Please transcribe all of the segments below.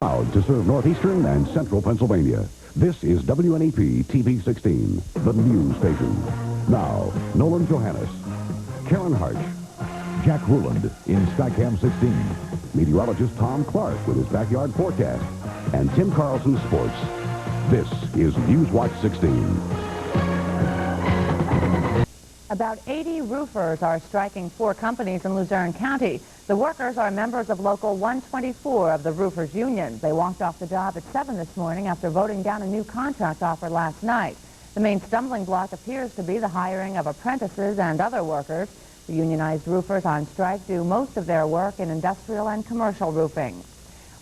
Proud to serve northeastern and central Pennsylvania. This is WNEP TV 16, the news station. Now, Nolan Johannes, Karen Harch, Jack Ruland in Skycam 16, meteorologist Tom Clark with his backyard forecast, and Tim Carlson Sports. This is Newswatch 16. About 80 roofers are striking 4 companies in Luzerne County. The workers are members of Local 124 of the Roofers Union. They walked off the job at 7 this morning after voting down a new contract offer last night. The main stumbling block appears to be the hiring of apprentices and other workers. The unionized roofers on strike do most of their work in industrial and commercial roofing.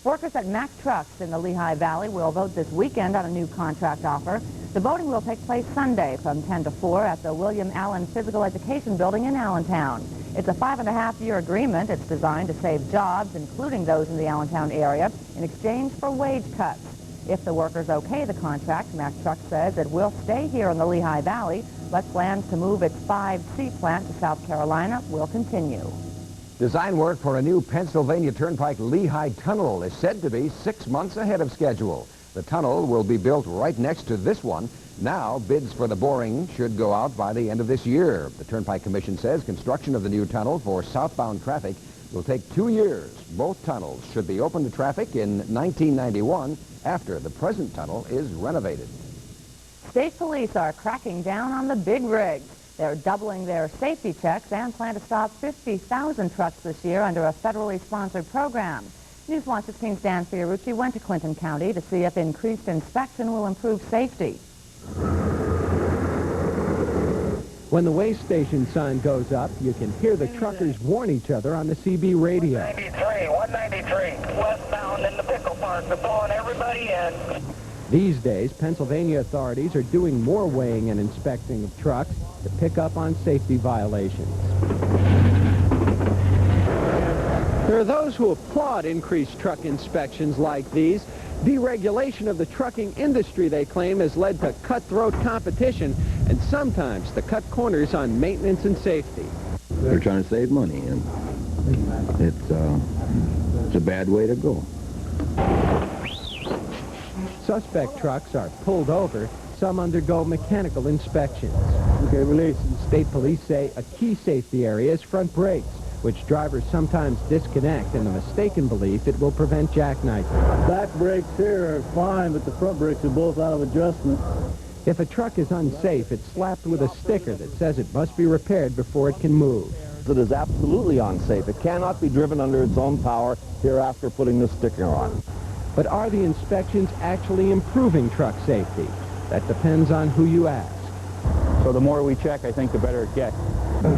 Workers at Mack Trucks in the Lehigh Valley will vote this weekend on a new contract offer. The voting will take place Sunday from 10 to 4 at the William Allen Physical Education Building in Allentown. It's a 5.5-year agreement. It's designed to save jobs, including those in the Allentown area, in exchange for wage cuts. If the workers okay the contract, Mack Trucks says it will stay here in the Lehigh Valley, but plans to move its 5C plant to South Carolina will continue. Design work for a new Pennsylvania Turnpike Lehigh Tunnel is said to be 6 months ahead of schedule. The tunnel will be built right next to this one. Now, bids for the boring should go out by the end of this year. The Turnpike Commission says construction of the new tunnel for southbound traffic will take 2 years. Both tunnels should be open to traffic in 1991 after the present tunnel is renovated. State police are cracking down on the big rigs. They're doubling their safety checks and plan to stop 50,000 trucks this year under a federally sponsored program. Newswatch 16's Dan Fiorucci went to Clinton County to see if increased inspection will improve safety. When the way station sign goes up, you can hear the truckers warn each other on the CB radio. 193, westbound in the pickle park. They're pulling everybody in. These days, Pennsylvania authorities are doing more weighing and inspecting of trucks to pick up on safety violations. There are those who applaud increased truck inspections like these. Deregulation of the trucking industry, they claim, has led to cutthroat competition and sometimes to cut corners on maintenance and safety. They're trying to save money, and it's a bad way to go. Suspect trucks are pulled over. Some undergo mechanical inspections. Okay, release. State police say a key safety area is front brakes, which drivers sometimes disconnect in the mistaken belief it will prevent jackknifing. Back brakes here are fine, but the front brakes are both out of adjustment. If a truck is unsafe, it's slapped with a sticker that says it must be repaired before it can move. It is absolutely unsafe. It cannot be driven under its own power hereafter putting the sticker on. But are the inspections actually improving truck safety? That depends on who you ask. So the more we check, I think the better it gets.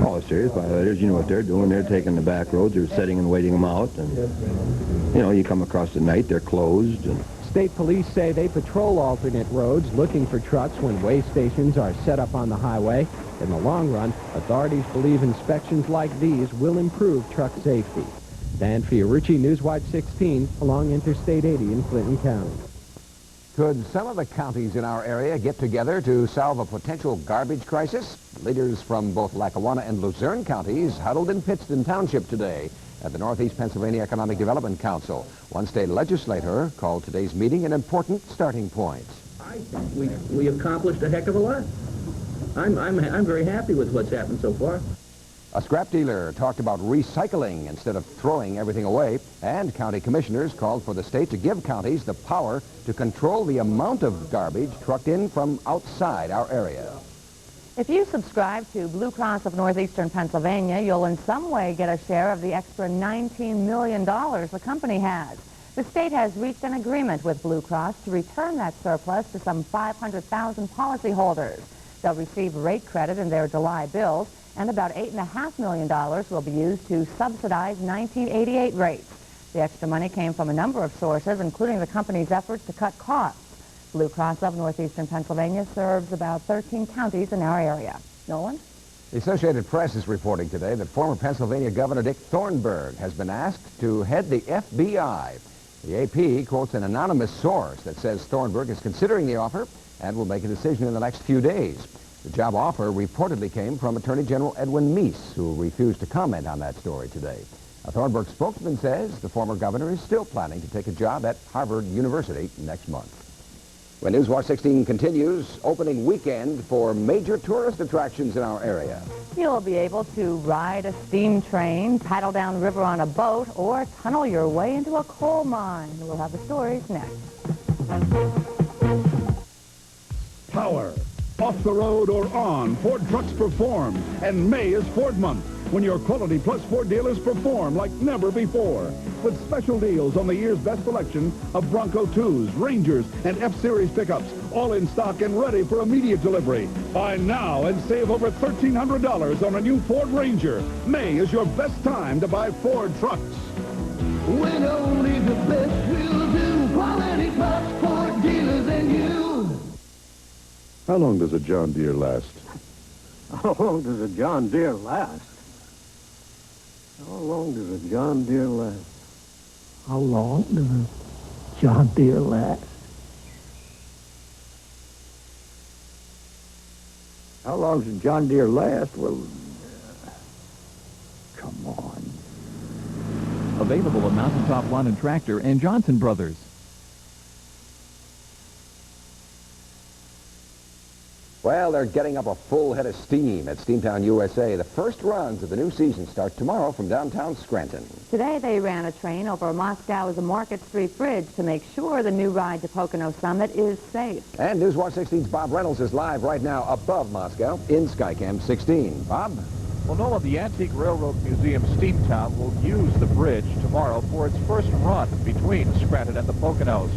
All serious violators, you know what they're doing. They're taking the back roads, they're setting and waiting them out. And, you know, you come across at night, they're closed. And State police say they patrol alternate roads looking for trucks when weigh stations are set up on the highway. In the long run, authorities believe inspections like these will improve truck safety. Dan Fiorucci, Newswatch 16, along Interstate 80 in Clinton County. Could some of the counties in our area get together to solve a potential garbage crisis? Leaders from both Lackawanna and Luzerne counties huddled in Pittston Township today at the Northeast Pennsylvania Economic Development Council. One state legislator called today's meeting an important starting point. I think we accomplished a heck of a lot. I'm very happy with what's happened so far. A scrap dealer talked about recycling instead of throwing everything away, and county commissioners called for the state to give counties the power to control the amount of garbage trucked in from outside our area. If you subscribe to Blue Cross of Northeastern Pennsylvania, you'll in some way get a share of the extra $19 million the company has. The state has reached an agreement with Blue Cross to return that surplus to some 500,000 policyholders. They'll receive rate credit in their July bills, and about $8.5 million will be used to subsidize 1988 rates. The extra money came from a number of sources, including the company's efforts to cut costs. Blue Cross of Northeastern Pennsylvania serves about 13 counties in our area. Nolan? The Associated Press is reporting today that former Pennsylvania Governor Dick Thornburg has been asked to head the FBI. The AP quotes an anonymous source that says Thornburg is considering the offer and will make a decision in the next few days. The job offer reportedly came from Attorney General Edwin Meese, who refused to comment on that story today. A Thornburg spokesman says the former governor is still planning to take a job at Harvard University next month. When Newswatch 16 continues, opening weekend for major tourist attractions in our area. You'll be able to ride a steam train, paddle down river on a boat, or tunnel your way into a coal mine. We'll have the stories next. Power. Off the road or on, Ford trucks perform. And May is Ford month, when your Quality Plus Ford dealers perform like never before. With special deals on the year's best selection of Bronco 2s, Rangers, and F-Series pickups, all in stock and ready for immediate delivery. Buy now and save over $1,300 on a new Ford Ranger. May is your best time to buy Ford trucks. When only the best will do, Quality Plus Ford dealers and you. How long does a John Deere last? How long does a John Deere last? How long does a John Deere last? How long does a John Deere last? How long does a John Deere last? Well, come on. Available at Mountaintop Lawn and Tractor and Johnson Brothers. Well, they're getting up a full head of steam at Steamtown, USA. The first runs of the new season start tomorrow from downtown Scranton. Today they ran a train over Moscow's Market Street Bridge to make sure the new ride to Pocono Summit is safe. And Newswatch 16's Bob Reynolds is live right now above Moscow in Skycam 16. Bob? Well, Nolan, the Antique Railroad Museum Steamtown will use the bridge tomorrow for its first run between Scranton and the Poconos.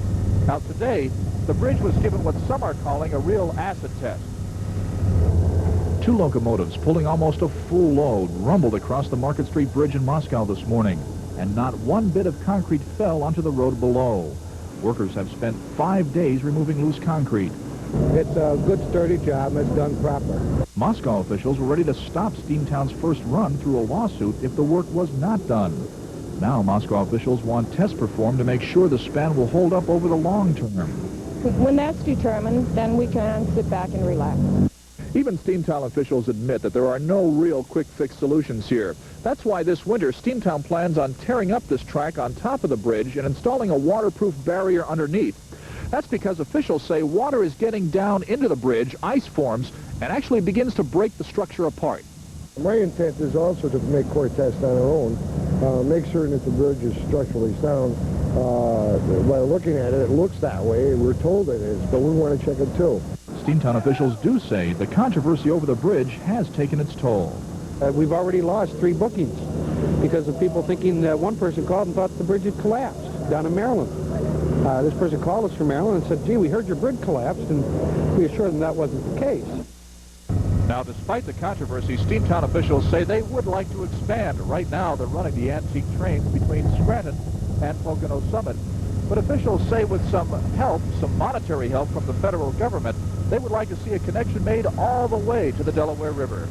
Now, today, the bridge was given what some are calling a real acid test. Two locomotives pulling almost a full load rumbled across the Market Street Bridge in Moscow this morning, and not one bit of concrete fell onto the road below. Workers have spent 5 days removing loose concrete. It's a good, sturdy job, and it's done proper. Moscow officials were ready to stop Steamtown's first run through a lawsuit if the work was not done. Now Moscow officials want tests performed to make sure the span will hold up over the long term. When that's determined, then we can sit back and relax. Even Steamtown officials admit that there are no real quick-fix solutions here. That's why this winter, Steamtown plans on tearing up this track on top of the bridge and installing a waterproof barrier underneath. That's because officials say water is getting down into the bridge, ice forms, and actually begins to break the structure apart. My intent is also to make core tests on our own, make certain that the bridge is structurally sound. By looking at it, it looks that way. We're told it is, but we want to check it too. Steamtown officials do say the controversy over the bridge has taken its toll. We've already lost 3 bookings because of people thinking that one person called and thought the bridge had collapsed down in Maryland. This person called us from Maryland and said, gee, we heard your bridge collapsed, and we assured them that wasn't the case. Now, despite the controversy, Steamtown officials say they would like to expand. Right now, they're running the antique trains between Scranton and Pocono Summit. But officials say with some help, some monetary help from the federal government, they would like to see a connection made all the way to the Delaware River.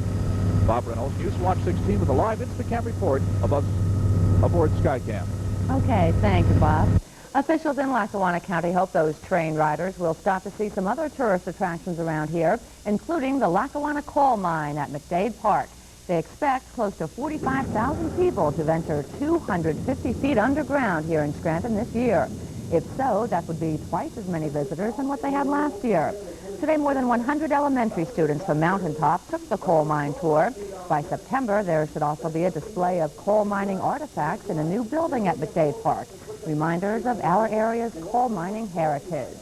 Bob Reynolds, Newswatch 16 with a live Instacam report aboard Skycam. Okay, thank you, Bob. Officials in Lackawanna County hope those train riders will stop to see some other tourist attractions around here, including the Lackawanna Coal Mine at McDade Park. They expect close to 45,000 people to venture 250 feet underground here in Scranton this year. If so, that would be twice as many visitors than what they had last year. Today, more than 100 elementary students from Mountaintop took the coal mine tour. By September, there should also be a display of coal mining artifacts in a new building at McDade Park, reminders of our area's coal mining heritage.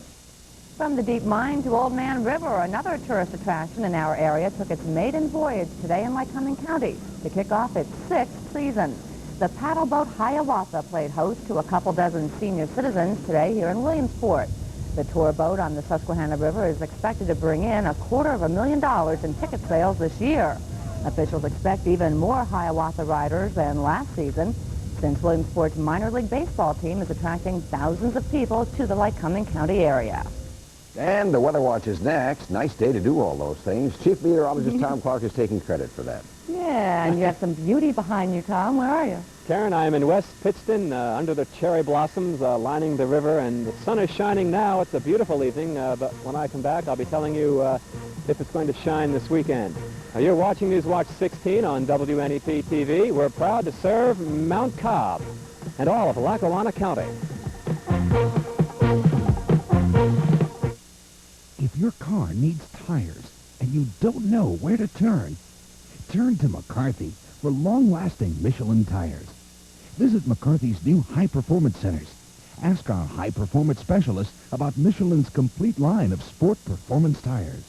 From the deep mine to Old Man River, another tourist attraction in our area took its maiden voyage today in Lycoming County to kick off its 6th season. The paddle boat Hiawatha played host to a couple dozen senior citizens today here in Williamsport. The tour boat on the Susquehanna River is expected to bring in $250,000 in ticket sales this year. Officials expect even more Hiawatha riders than last season, since Williamsport's minor league baseball team is attracting thousands of people to the Lycoming County area. And the Weather Watch is next. Nice day to do all those things. Chief Meteorologist Tom Clark is taking credit for that. Yeah, and you have some beauty behind you, Tom. Where are you? Karen, I'm in West Pittston under the cherry blossoms lining the river, and the sun is shining now. It's a beautiful evening, but when I come back, I'll be telling you if it's going to shine this weekend. You're watching Newswatch 16 on WNEP TV. We're proud to serve Mount Cobb and all of Lackawanna County. If your car needs tires and you don't know where to turn to McCarthy for long-lasting Michelin tires. Visit McCarthy's new high-performance centers. Ask our high-performance specialists about Michelin's complete line of sport performance tires.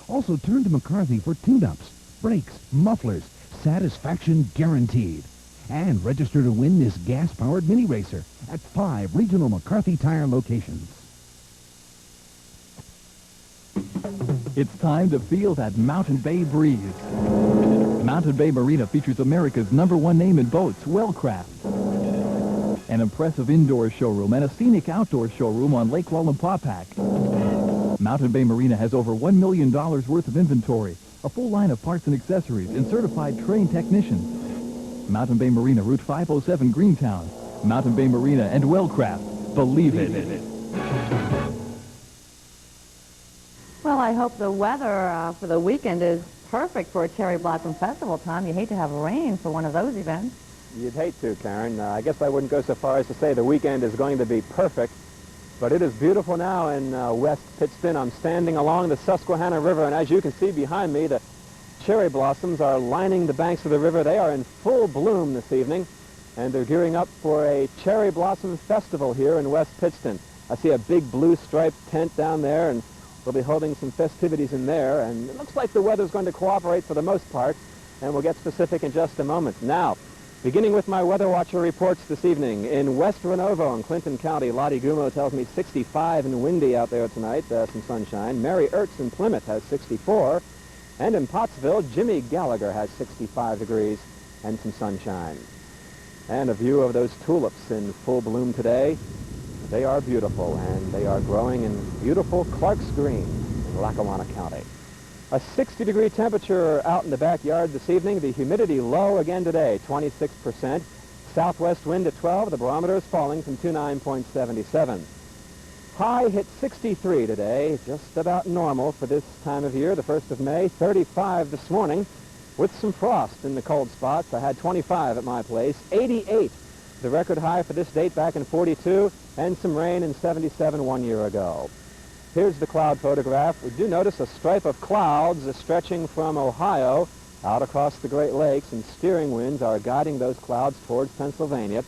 Also turn to McCarthy for tune-ups, brakes, mufflers, satisfaction guaranteed. And register to win this gas-powered mini racer at 5 regional McCarthy tire locations. It's time to feel that Mountain Bay breeze. Mountain Bay Marina features America's #1 name in boats, Wellcraft. An impressive indoor showroom and a scenic outdoor showroom on Lake Wallenpaupack. Mountain Bay Marina has over $1 million worth of inventory, a full line of parts and accessories, and certified trained technicians. Mountain Bay Marina, Route 507, Greentown. Mountain Bay Marina and Wellcraft. Believe it. Well, I hope the weather for the weekend is perfect for a Cherry Blossom Festival, Tom. You hate to have rain for one of those events. You'd hate to, Karen. I guess I wouldn't go so far as to say the weekend is going to be perfect, but it is beautiful now in West Pittston. I'm standing along the Susquehanna River, and as you can see behind me, the cherry blossoms are lining the banks of the river. They are in full bloom this evening, and they're gearing up for a Cherry Blossom Festival here in West Pittston. I see a big blue striped tent down there, and we'll be holding some festivities in there, and it looks like the weather's going to cooperate for the most part, and we'll get specific in just a moment. Now, beginning with my Weather Watcher reports this evening, in West Renovo in Clinton County, Lottie Gumo tells me 65 and windy out there tonight, some sunshine. Mary Ertz in Plymouth has 64, and in Pottsville, Jimmy Gallagher has 65 degrees and some sunshine. And a view of those tulips in full bloom today. They are beautiful, and they are growing in beautiful Clark's Green in Lackawanna County. A 60-degree temperature out in the backyard this evening. The humidity low again today, 26%. Southwest wind at 12. The barometer is falling from 29.77. High hit 63 today, just about normal for this time of year, the 1st of May. 35 this morning with some frost in the cold spots. I had 25 at my place. 88. The record high for this date back in 42, and some rain in 77 1 year ago. Here's the cloud photograph. We do notice a stripe of clouds stretching from Ohio out across the Great Lakes, and steering winds are guiding those clouds towards Pennsylvania,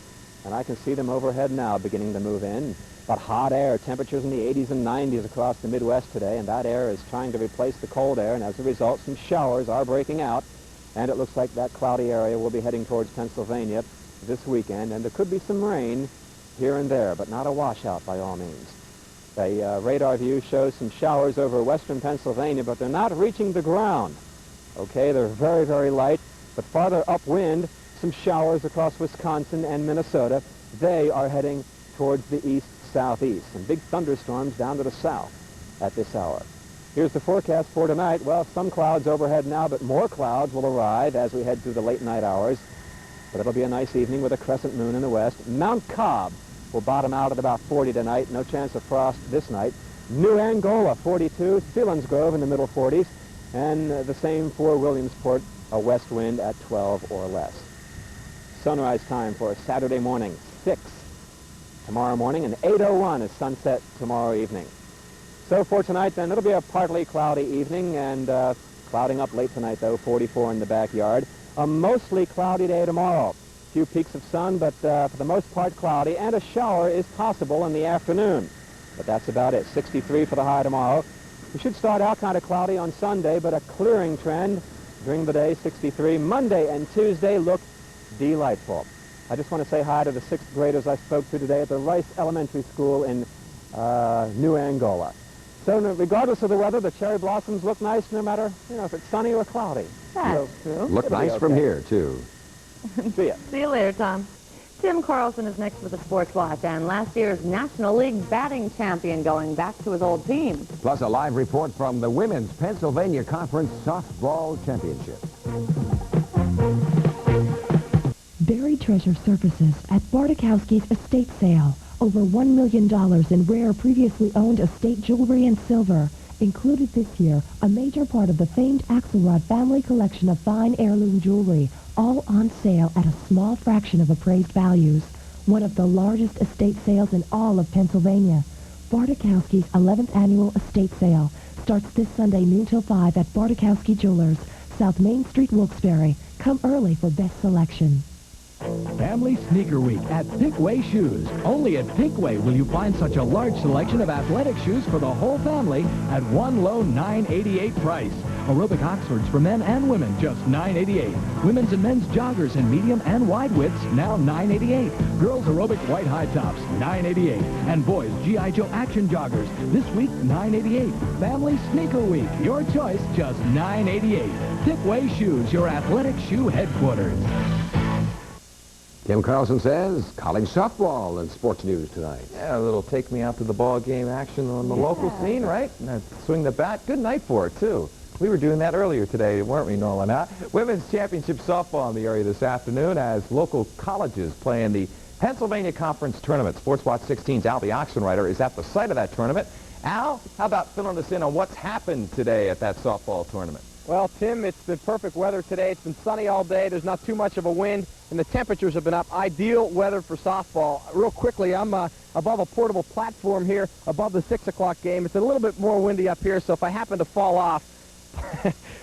and I can see them overhead now beginning to move in. But hot air, temperatures in the 80s and 90s across the Midwest today, and that air is trying to replace the cold air, and as a result, some showers are breaking out, and it looks like that cloudy area will be heading towards Pennsylvania this weekend, and there could be some rain here and there, but not a washout by all means. The radar view shows some showers over western Pennsylvania, but they're not reaching the ground. Okay, they're very, very light, but farther upwind, some showers across Wisconsin and Minnesota. They are heading towards the east-southeast, and big thunderstorms down to the south at this hour. Here's the forecast for tonight. Well, some clouds overhead now, but more clouds will arrive as we head through the late night hours. But it'll be a nice evening with a crescent moon in the west. Mount Cobb will bottom out at about 40 tonight. No chance of frost this night. New Angola, 42. Selinsgrove in the middle 40s. And the same for Williamsport, a west wind at 12 or less. Sunrise time for Saturday morning, 6 tomorrow morning, and 8:01 is sunset tomorrow evening. So for tonight, then, it'll be a partly cloudy evening, and clouding up late tonight, though, 44 in the backyard. A mostly cloudy day tomorrow. A few peaks of sun, but for the most part cloudy, and a shower is possible in the afternoon. But that's about it. 63 for the high tomorrow. We should start out kind of cloudy on Sunday, but a clearing trend during the day, 63. Monday and Tuesday look delightful. I just want to say hi to the 6th graders I spoke to today at the Rice Elementary School in New Angola. So regardless of the weather, the cherry blossoms look nice no matter, if it's sunny or cloudy. That's true. Look nice from here, too. See ya. See you later, Tom. Tim Carlson is next with the Sports Watch, and last year's National League batting champion going back to his old team. Plus a live report from the Women's Pennsylvania Conference Softball Championship. Buried treasure surfaces at Bartikowski's estate sale. Over $1 million in rare previously owned estate jewelry and silver. included this year a major part of the famed Axelrod family collection of fine heirloom jewelry, all on sale at a small fraction of appraised values. One of the largest estate sales in all of Pennsylvania. Bartikowski's 11th annual estate sale starts this Sunday noon till 5 at Bartikowski Jewelers, South Main Street, Wilkes-Barre. Come early for best selection. Family Sneaker Week at Pickway Shoes. Only at Pickway will you find such a large selection of athletic shoes for the whole family at one low $9.88 price. Aerobic Oxfords for men and women, just $9.88. Women's and men's joggers in medium and wide widths, now $9.88. Girls aerobic white high tops, $9.88. And boys G.I. Joe action joggers, this week $9.88. Family Sneaker Week, your choice, just $9.88. Pickway Shoes, your athletic shoe headquarters. Tim Carlson says college softball and sports news tonight. Yeah, a little take me out to the ball game action on the local scene, right? And swing the bat. Good night for it, too. We were doing that earlier today, weren't we, Nolan? Huh? Women's championship softball in the area this afternoon as local colleges play in the Pennsylvania Conference Tournament. Sports Watch 16's Albie Oxenreiter is at the site of that tournament. Al, how about filling us in on what's happened today at that softball tournament? Well, Tim, it's been perfect weather today. It's been sunny all day. There's not too much of a wind, and the temperatures have been up. Ideal weather for softball. Real quickly, I'm above a portable platform here above the 6 o'clock game. It's a little bit more windy up here, so if I happen to fall off,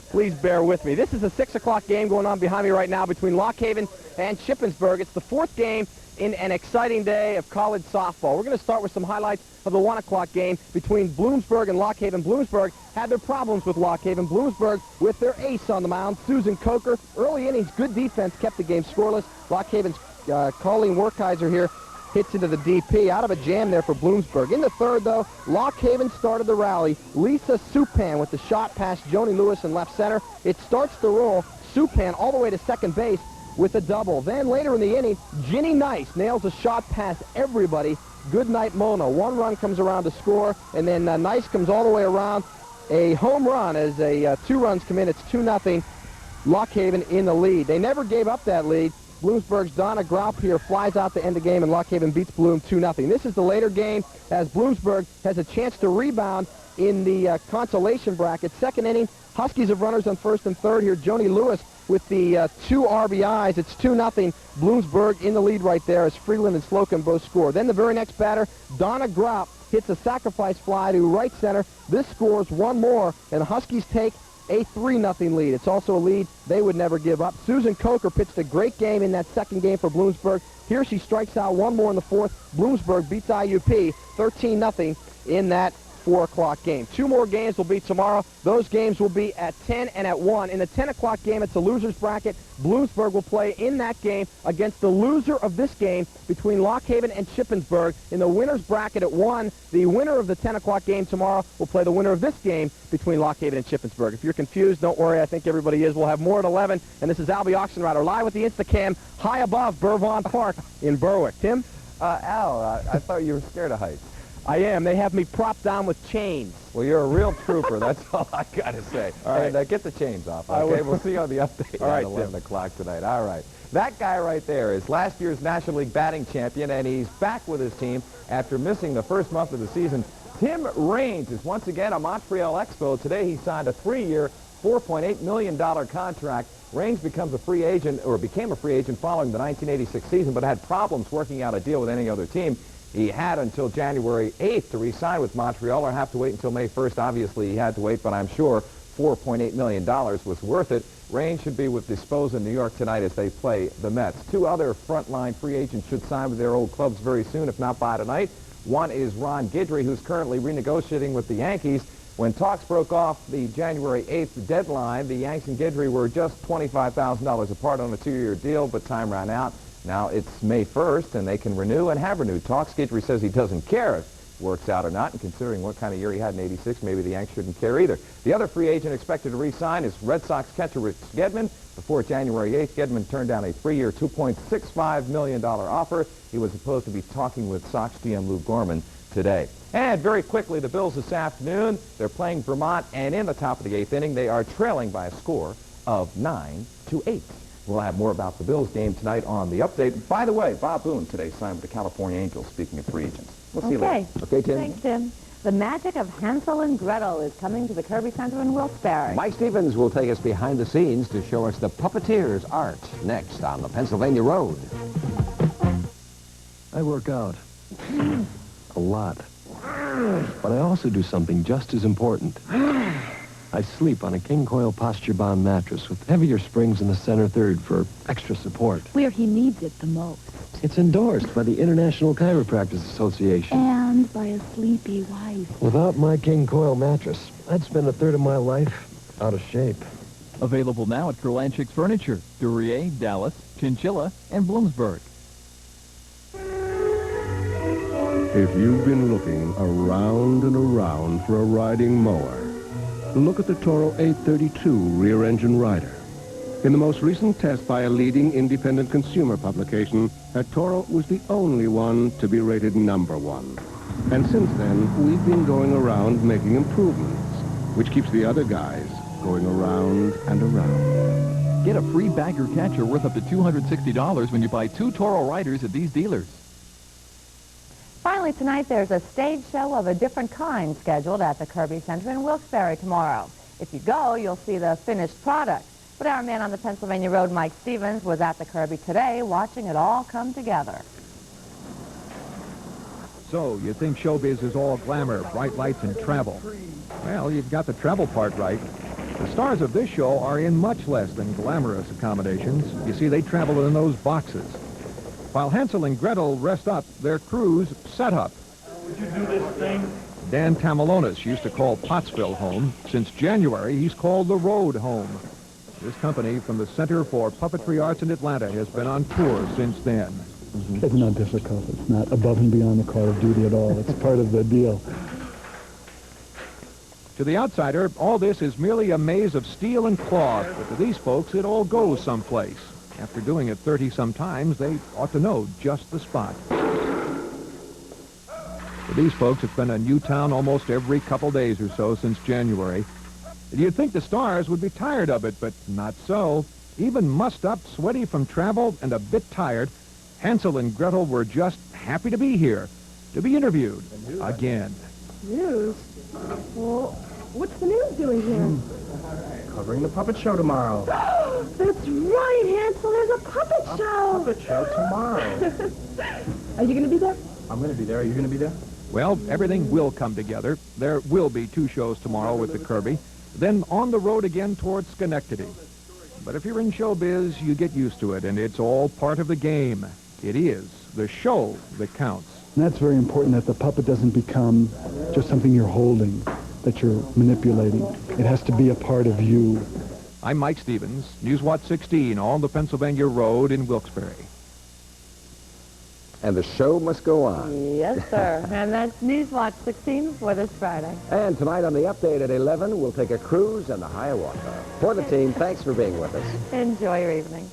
please bear with me. This is a 6 o'clock game going on behind me right now between Lock Haven and Shippensburg. It's the fourth game in an exciting day of college softball. We're going to start with some highlights of the 1 o'clock game between Bloomsburg and Lock Haven. Bloomsburg had their problems with Lock Haven. Bloomsburg with their ace on the mound, Susan Coker. Early innings, good defense, kept the game scoreless. Lock Haven's Colleen Werkheiser here hits into the DP. Out of a jam there for Bloomsburg. In the third, though, Lock Haven started the rally. Lisa Supan with the shot past Joni Lewis in left center. It starts the roll. Supan all the way to second base with a double. Then later in the inning, Ginny Nice nails a shot past everybody. Goodnight Mona. One run comes around to score, and then Nice comes all the way around. A home run as two runs come in. It's 2-0. Lock Haven in the lead. They never gave up that lead. Bloomsburg's Donna Graup here flies out to end the game, and Lock Haven beats Bloom 2-0. This is the later game as Bloomsburg has a chance to rebound in the consolation bracket. Second inning, Huskies have runners on first and third here. Joni Lewis with the 2 RBIs. It's 2-0. Bloomsburg in the lead right there as Freeland and Slocum both score. Then the very next batter, Donna Graup, hits a sacrifice fly to right center. This scores one more, and the Huskies take a 3-0 lead. It's also a lead they would never give up. Susan Coker pitched a great game in that second game for Bloomsburg. Here she strikes out one more in the fourth. Bloomsburg beats IUP 13-0 in that 4 o'clock game. 2 more games will be tomorrow. Those games will be at 10 and at 1. In the 10 o'clock game, it's a loser's bracket. Bloomsburg will play in that game against the loser of this game between Lock Haven and Shippensburg. In the winner's bracket at 1, the winner of the 10 o'clock game tomorrow will play the winner of this game between Lock Haven and Shippensburg. If you're confused, don't worry. I think everybody is. We'll have more at 11. And this is Albie Oxenreiter live with the Instacam high above Burvon Park in Berwick. Tim? Al, I thought you were scared of heights. I am. They have me propped down with chains. Well, you're a real trooper. That's all I got to say. All right. And get the chains off, okay? We'll see you on the update at 11 o'clock tonight. All right. That guy right there is last year's National League batting champion, and he's back with his team after missing the first month of the season. Tim Raines is once again a Montreal Expo. Today he signed a 3-year, $4.8 million contract. Raines becomes a free agent, or became a free agent following the 1986 season, but had problems working out a deal with any other team. He had until January 8th to re-sign with Montreal, or have to wait until May 1st. Obviously, he had to wait, but I'm sure $4.8 million was worth it. Raines should be with Disposa in New York tonight as they play the Mets. 2 other frontline free agents should sign with their old clubs very soon, if not by tonight. One is Ron Guidry, who's currently renegotiating with the Yankees. When talks broke off the January 8th deadline, the Yanks and Guidry were just $25,000 apart on a 2-year deal, but time ran out. Now it's May 1st, and they can renew and have renewed talks. Guidry says he doesn't care if it works out or not, and considering what kind of year he had in '86, maybe the Yanks shouldn't care either. The other free agent expected to re-sign is Red Sox catcher Rich Gedman. Before January 8th, Gedman turned down a 3-year, $2.65 million offer. He was supposed to be talking with Sox GM Lou Gorman today. And very quickly, the Bills this afternoon, they're playing Vermont, and in the top of the 8th inning, they are trailing by a score of 9-8. We'll have more about the Bills game tonight on the update. By the way, Bob Boone today signed with the California Angels, speaking of free agents. We'll see you later. Okay, Tim. Thanks, Tim. The magic of Hansel and Gretel is coming to the Kirby Center in Wilkes-Barre. Mike Stevens will take us behind the scenes to show us the puppeteer's art next on the Pennsylvania Road. I work out. A lot. But I also do something just as important. I sleep on a king coil posture-bound mattress with heavier springs in the center third for extra support. Where he needs it the most. It's endorsed by the International Chiropractors Association. And by a sleepy wife. Without my king coil mattress, I'd spend a third of my life out of shape. Available now at Kurlanchik's Furniture, Duryea, Dallas, Chinchilla, and Bloomsburg. If you've been looking around and around for a riding mower, look at the Toro 832 rear-engine rider. In the most recent test by a leading independent consumer publication, a Toro was the only one to be rated #1. And since then, we've been going around making improvements, which keeps the other guys going around and around. Get a free bagger catcher worth up to $260 when you buy 2 Toro riders at these dealers. Finally, tonight there's a stage show of a different kind scheduled at the Kirby Center in Wilkes-Barre tomorrow. If you go, you'll see the finished product. But our man on the Pennsylvania Road, Mike Stevens, was at the Kirby today watching it all come together. So, you think showbiz is all glamour, bright lights, and travel. Well, you've got the travel part right. The stars of this show are in much less than glamorous accommodations. You see, they travel in those boxes. While Hansel and Gretel rest up, their crews set up. Would you do this thing? Dan Tamalonis used to call Pottsville home. Since January, he's called the Road home. This company from the Center for Puppetry Arts in Atlanta has been on tour since then. It's not difficult. It's not above and beyond the call of duty at all. It's part of the deal. To the outsider, all this is merely a maze of steel and cloth, but to these folks, it all goes someplace. After doing it 30-some times, they ought to know just the spot. For these folks, it's been a new town almost every couple days or so since January. You'd think the stars would be tired of it, but not so. Even mussed up, sweaty from travel, and a bit tired, Hansel and Gretel were just happy to be here, to be interviewed again. News? Well, what's the news doing here? Covering the puppet show tomorrow. That's right, Hansel. There's a puppet show. Puppet show tomorrow. Are you going to be there? I'm going to be there. Are you going to be there? Well, everything will come together. There will be 2 shows tomorrow with the Kirby, then on the road again towards Schenectady. But if you're in showbiz, you get used to it, and it's all part of the game. It is the show that counts. And that's very important, that the puppet doesn't become just something you're holding, that you're manipulating. It has to be a part of you. I'm Mike Stevens, Newswatch 16 on the Pennsylvania Road in Wilkes-Barre. And the show must go on. Yes, sir. And that's Newswatch 16 for this Friday. And tonight on the Update at 11, we'll take a cruise on the Hiawatha. For the team, thanks for being with us. Enjoy your evening.